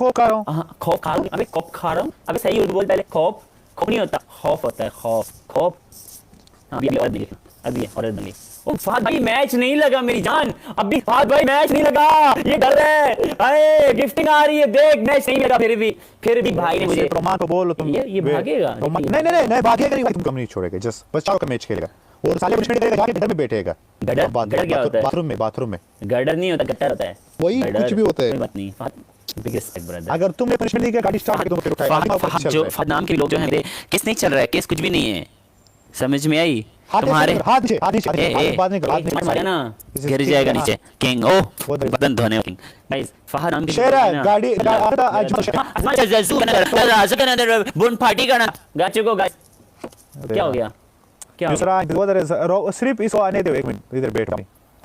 खौफ खा रहा हूँ। हाँ खौफ खा रहा हूँ, अबे खौफ खा रहा हूँ, अबे सही उर्दू बोल पहले। खौफ खौफ नहीं होता, खौफ होता है, खौफ खौफ। हाँ अभी औरत मिली, अभी औरत मिली। ओ फहद भाई मैच नहीं लगा मेरी जान, अभी फहद भाई मैच नहीं लगा, ये डर है। अरे गिफ्टिंग आ रही है देख, मैच नहीं लगा फिर भी भाई ने मुझे। रोमान को बोलो तुम, ये भागेगा नहीं नहीं नहीं भागेगा नहीं, तुम कम नहीं छोड़ेगा, जस्ट बस चारों का मैच खेलेगा और साले कुछ नहीं करेगा, जाके घर में बैठेगा। गडर क्या होता है? बाथरूम में गडर नहीं होता, गटर होता है। वही कुछ भी होता है। कोई बात नहीं बिगेस्ट ब्रदर। अगर तुमने पनिशमेंट दी, गाड़ी स्टार्ट करके तुम फिर उठाएगा। जो फहद नाम के लोग जो हैं, केस नहीं चल रहा है, केस कुछ भी नहीं है, समझ में आई तुम्हारे? हाथ नीचे बाद में मारे ना, गिर जाएगा नीचे। किंग ओ बदन धोने किंग गाइस, फहद नाम की शेर है गाड़ी बुन पार्टी करना गाचे को गाइस। क्या हो गया? क्या सिर्फ इसको आने दो, एक मिनट इधर बैठ रहा हूं।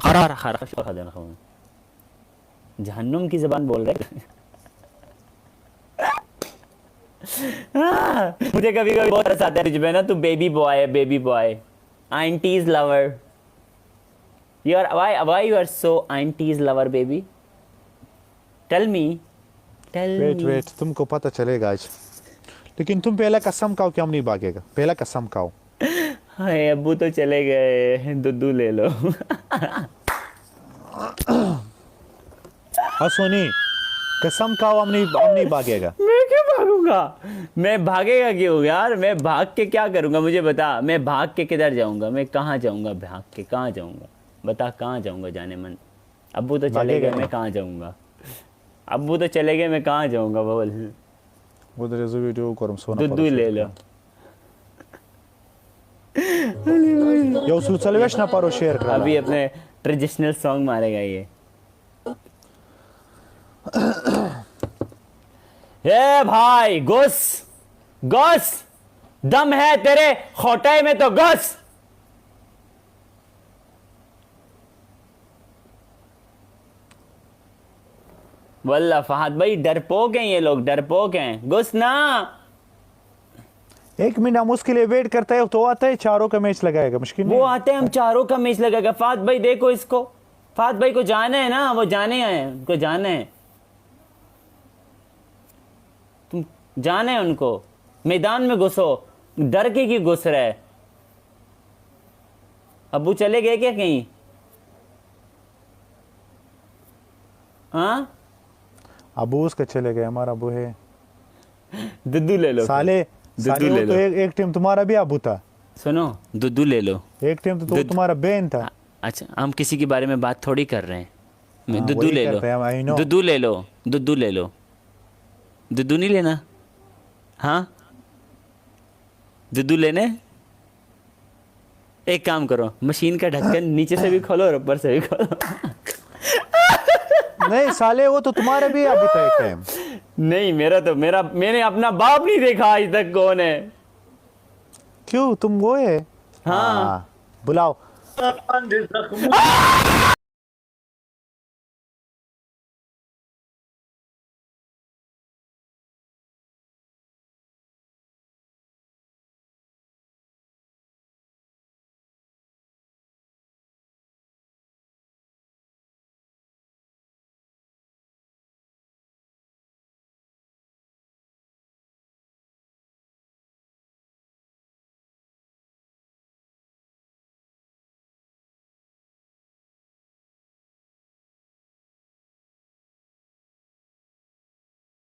खराश खा देना खाऊं, जहन्नुम की ज़बान बोल रहे। मुझे कभी कभी बहुत तरस आता है तुझ पे ना, तू बेबी बॉय है, baby boy, aunties lover. You are why you are so aunties lover baby? Tell me wait तुमको पता चलेगा आज, लेकिन तुम पहला कसम खाओ कि हम नहीं भागेगा, पहला कसम खाओ। हाय अब्बू तो चले गए, दूध ले लो। सोनी कसम खाओ, हम नहीं भागेगा। मैं क्यों भागूंगा? मैं भागेगा क्यों यार? मैं भाग के क्या करूंगा मुझे बता? मैं भाग के किधर जाऊंगा? मैं कहाँ जाऊंगा? भाग के कहाँ जाऊंगा? बता कहाँ जाऊंगा जाने मन? अब्बू तो चले गए, मैं कहाँ जाऊंगा? अब्बू तो चले गए, मैं कहाँ जाऊंगा? बोल। वीडियो करूं, सोना दूध ले लो। यो सुचलवेश ना पारो शेयर कर। अभी अपने ट्रेडिशनल सॉन्ग मारेगा ये। ए भाई घुस घुस, दम है तेरे खोटे में तो घुस। वल्ला फहद भाई डरपोक हैं ये लोग, डरपोक हैं। घुस ना। एक मिनट हम उसके लिए वेट करते हैं, तो आता है चारों का मैच लगाएगा, मुश्किल नहीं। वो आते हैं, हम चारों का मैच लगाएगा। फहद भाई देखो इसको, फहद भाई को जाना है ना, वो जाने हैं, उनको जाना है, तुम जाना है उनको। मैदान में घुसो, डर के क्यों घुस रहा है? अब्बू चले गए क्या कहीं? हाँ अबू उसका चले गए, हमारा अबू है। दुद्धू ले लो साले, दुद्धू ले लो। तो एक टाइम तुम्हारा भी अबू था। सुनो दुद्धू ले लो। एक टाइम तो तुम्हारा बहन था। अच्छा हम किसी के बारे में बात थोड़ी कर रहे हैं। दुद्धू ले लो, दुद्धू ले लो, दुद्धू ले लो। दुद्धू नहीं लेना? हाँ दुद्धू लेने? एक काम करो, मशीन का ढक्कन नीचे से भी खोलो और ऊपर से भी खोलो। नहीं साले, वो तो तुम्हारा भी अबू था एक टाइम। नहीं मैंने अपना बाप नहीं देखा आज तक। कौन है? क्यों तुम वो है? हाँ बुलाओ।